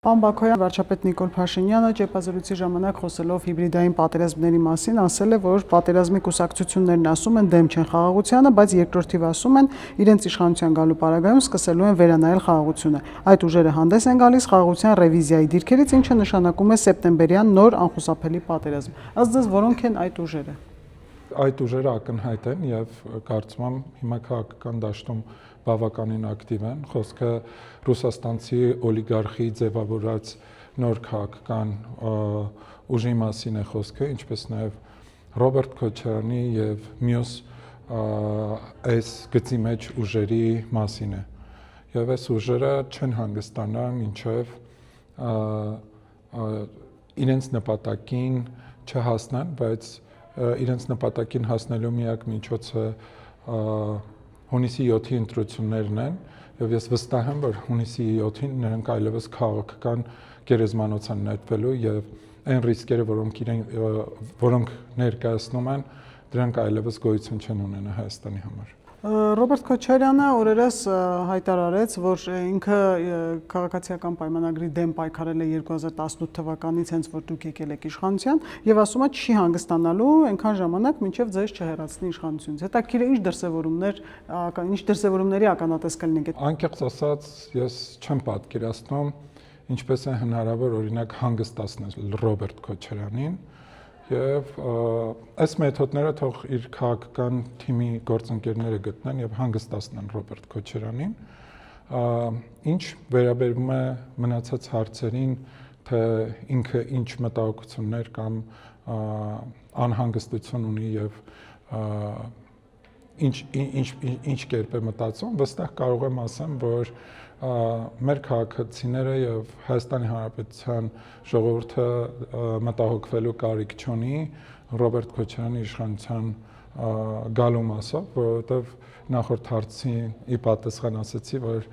Պարոն Բաքոյան, վարչապետ Նիկոլ Փաշինյանը ճեպազրույցի ժամանակ խոսելով հիբրիդային պատերազմների մասին ասել է, որ պատերազմի կուսակցություններն ասում են դեմ չեն խաղաղությանը, բայց երկրորդ թիվ ասում են իրենց իշխանության գալու պարագայում սկսելու են վերանայել խաղաղությունը։ Այդ ուժերը հանդես են գալիս խաղաղության ռևիզիայի դիրքերից, ինչը նշանակում է սեպտեմբերյան նոր անխուսափելի պատերազմ։ Ըստ ձեզ որոնք են այդ ուժերը։ Այդ ուժերը ակնհայտ են եւ կարծում եմ հիմա քաղաքական դաշտում բավականին ակտիվ են։ Խոսքը ռուսաստանցի օլիգարխի ձևավորած նոր քաղաքական ուժի մասին է խոսքը, ինչպես նաեւ Ռոբերտ Քոչարյանի եւ մյուս այս գծի մեջ ուժերի մասին է։ Եվ այս ուժերը չեն հանգստանա մինչեւ իրենց նպատակին չհասնան, բայց իրենց նպատակին հասնելու միակ միջոցը հունիսի 7-ի ընտրություններն են, եւ ես վստահ եմ, որ հունիսի 7-ին նրանք այլևս քաղաքական գերեզմանոց են նետվելու եւ այն ռիսկերը, որոնք ներկայացնում են, դրանք այլևս գոյություն չեն ունենա Հայաստանի համար։ Ռոբերտ Քոչարյանը օրերս հայտարարեց, որ ինքը քաղաքացիական պայմանագրի դեմ պայքարել է 2018 թվականից, հենց որ դուք եկել եք իշխանության, եւ ասում է չի հանգստանալու այնքան ժամանակ, մինչեւ ձեզ չհեռացնի իշխանությունից։ Հետաքրքիր է ինչ դրսևորումների ականատես կլինեք։ Անկեղծ ասած, ես չեմ պատկերացնում, ինչպես է հնարավոր օրինակ հանգստացնել Ռոբերտ Քոչարյանին, եւ այս մեթոդները թող իր քաղաքական թիմի գործընկերները գտնեն եւ հանգստացնեն Ռոբերտ Քոչարյանին, ինչ վերաբերում է մնացած հարցերին, թե ինքը ինչ մտահոգություններ կամ անհանգստություն ունի եւ ինչ կերպ է մտածում, վստահ կարող եմ ասեմ, որ մեր քաղաքացիները եւ Հայաստանի Հանրապետության ժողովուրդը մտահոգվելու կարիք չունի Ռոբերտ Քոչարյանի իշխանության գալու մասով, որովհետեւ նախորդ հարցին ի պատասխան ասացի, որ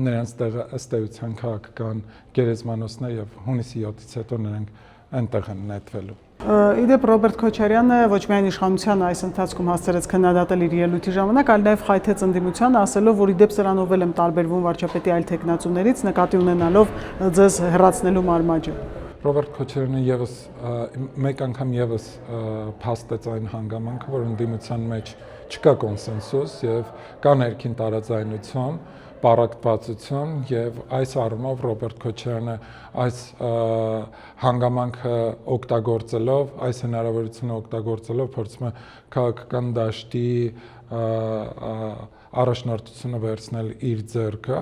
նրանց տեղը ըստ էության քաղաքական գերեզմանոցն է եւ հունիսի 7-ից հետո նրանք այնտեղ են նետվելու։ Իդեպ Ռոբերտ Քոչարյանը ոչ միայն իշխանության այս ընթացքում հասցրեց քննադատել իր ելույթի ժամանակ, այլ նաև խայթեց ընդդիմությանը, ասելով, որ իդեպ սրանով էլ եմ տարբերվում վարչապետի այլ թեկնածուներից, նկատի ունենալով ձեզ հեռացնելու մարմաճը։ Ռոբերտ Քոչարյանը եւս մեկ անգամ եւս փաստեց այն հանգամանքը, որ ընդդիմության մեջ չկա կոնսենսուս եւ կա ներքին տարաձայնություն, պարակտվածություն եւ այս առումով Ռոբերտ Քոչարյանը այս հանգամանքը օգտագործելով, այս հնարավորությունը օգտագործելով փորձում է քաղաքական դաշտի առաջնորդությունը վերցնել իր ձեռքը,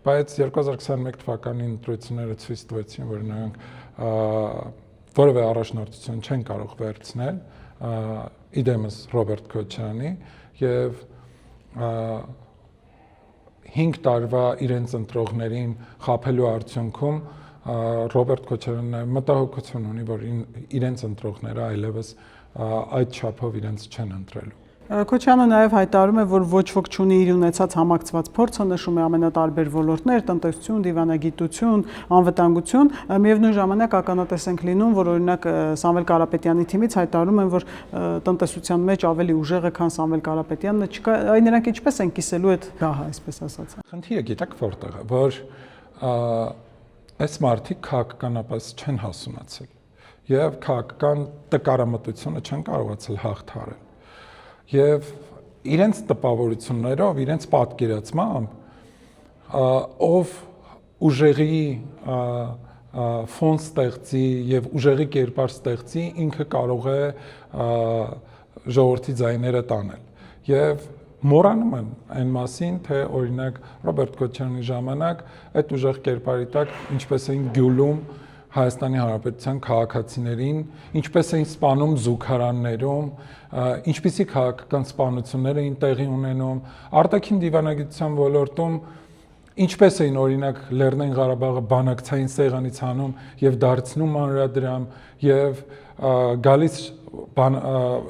բայց 2021 թվականի ընտրությունները ցույց տվեցին, որ նրանք որևէ առաջնորդություն չեն կարող վերցնել իդեմս Ռոբերտ Քոչարյանի եւ 5 տարվա իրենց ընտրողներին խաբելու արդյունքում Ռոբերտ Քոչարյանը մտահոգություն ունի, որ իրենց ընտրողները այլևս այդ չափով իրենց չեն ընտրելու։ Քոչյանը նաև հայտարարում է, որ ոչ ոք չունի իր ունեցած համակցված փորձը, նշում է ամենատարբեր ոլորտներ՝ տնտեսություն, դիվանագիտություն, անվտանգություն, միևնույն ժամանակ ականատես ենք լինում, որ օրինակ Սամվել Կարապետյանի թիմից հայտարարում են, որ տնտեսության մեջ ավելի ուժեղ է, քան Սամվել Կարապետյանը, այ նրանք ինչպես են կիսելու այդ գահը, այսպես ասած։ Խնդիրը գիտեք որտեղ է, որ այս մարդիկ քաղաքականապես չեն հասունացել եւ քաղաքական տկարամտությունը չեն կարողացել հաղթահարել։ Եվ իրենց տպավորություններով, իրենց պատկերացմամբ ով ուժեղի ֆոն ստեղծի եւ ուժեղի կերպար ստեղծի, ինքը կարող է ժողովրդի ձայները տանել։ Եվ մոռանում են այն մասին, թե օրինակ Ռոբերտ Քոչարյանի ժամանակ այդ ուժեղ կերպարի տակ ինչպես էին գյուլում Հայաստանի Հանրապետության քաղաքացիներին, ինչպես էին սպանում զուգարաններում, ինչպիսի քաղաքական սպանություններ էին տեղի ունենում, արտաքին դիվանագիտության ոլորտում ինչպես էին օրինակ Լեռնային Ղարաբաղը բանակցային սեղանից հանում եւ դարձնում մանրադրամ եւ գալիս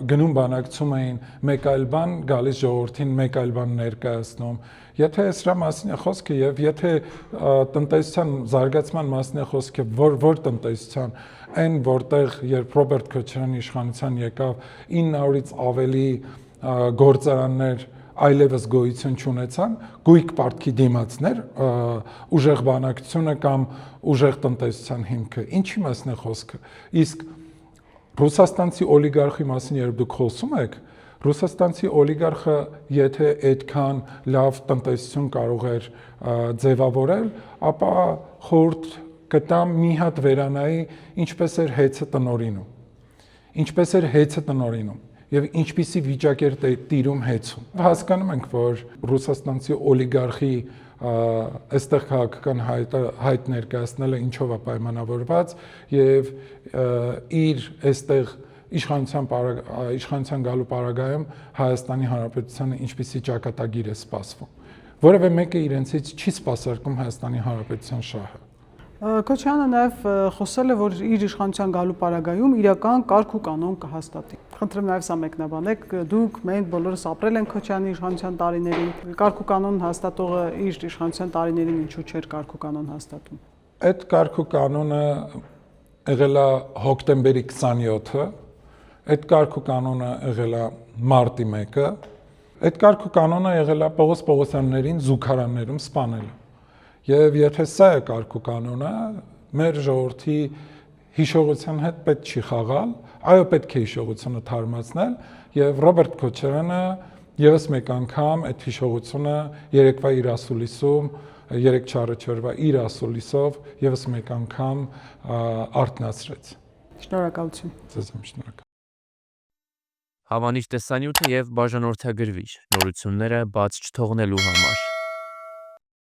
գնում բանակցում էին մեկ այլ բան, գալիս ժողովրդին մեկ այլ բան ներկայացնում։ Եթե սրա մասին է խոսքը եւ եթե տնտեսության զարգացման մասին է խոսքը, որ տնտեսության, այն որտեղ երբ Ռոբերտ Քոչարյանի իշխանության եկավ 900-ից ավելի գործարաններ այլևս գոյություն չունեցան, գույք պարտքի դիմացներ, ուժեղ բանակցությունը կամ ուժեղ տնտեսության հիմքը։ Ինչի մասն է խոսքը։ Իսկ ռուսաստանցի օլիգարխի մասին երբ դուք խոսում եք, ռուսաստանցի օլիգարխը եթե այդքան լավ տնտեսություն կարող էր ձևավորել, ապա խորհուրդ կտամ մի հատ վերանայի ինչպես էր հեծը տնօրինում։ Ինչպես էր հեծը տնօրինում եւ ինչպիսի վիճակ էր տիրում հեծում։ Հասկանում ենք, որ ռուսաստանցի օլիգարխի այստեղ քաղաքական հայտ ներկայացնելը ինչով է պայմանավորված եւ իր այստեղ իշխանության գալու պարագայում Հայաստանի Հանրապետությանը ինչպիսի ճակատագիր է սպասվում։ Որևէ մեկը իրենցից չի սպասարկում Հայաստանի Հանրապետության շահը։ Քոչյանը նաև խոսել է, որ իր իշխանության գալու պարագայում իրական կարգ ու կանոն կհաստատի։ Խնդրեմ նաև սա մեկնաբանեք, դուք մենք բոլորս ապրել ենք Քոչյանի իշխանության տարիներին, կարգ ու կանոն հաստատողը իր իշխանության տարիներին ինչու չէր կարգ ու կանոն հաստատում։ Այդ կարգ ու կանոնը եղել է հոկտեմբերի 27-ը, այդ կարգ ու կանոնը եղել է մարտի 1-ը, այդ կարգ ու կանոնը եղել է Պողոս Պողոսյաններին զուգարաններում սպանելը։ Եվ եթե սա է կարգ ու կանոնը, մեր ժողովրդի հիշողության հետ պետք չի խաղալ, այո պետք է հիշողությունը թարմացնել եւ Ռոբերտ Քոչարյանը եւս մեկ անգամ այդ հիշողությունը երեկվա իր ասուլիսում, 3-4 օրվա իր ասուլիսով եւս մեկ անգամ արթնացրեց։ Շնորհակալություն։ Ձեզ եմ շնորհակալ։ Հավանիչ տեսանյութը եւ բաժանորդագրվիչ նորությունները բաց չթողնելու համար։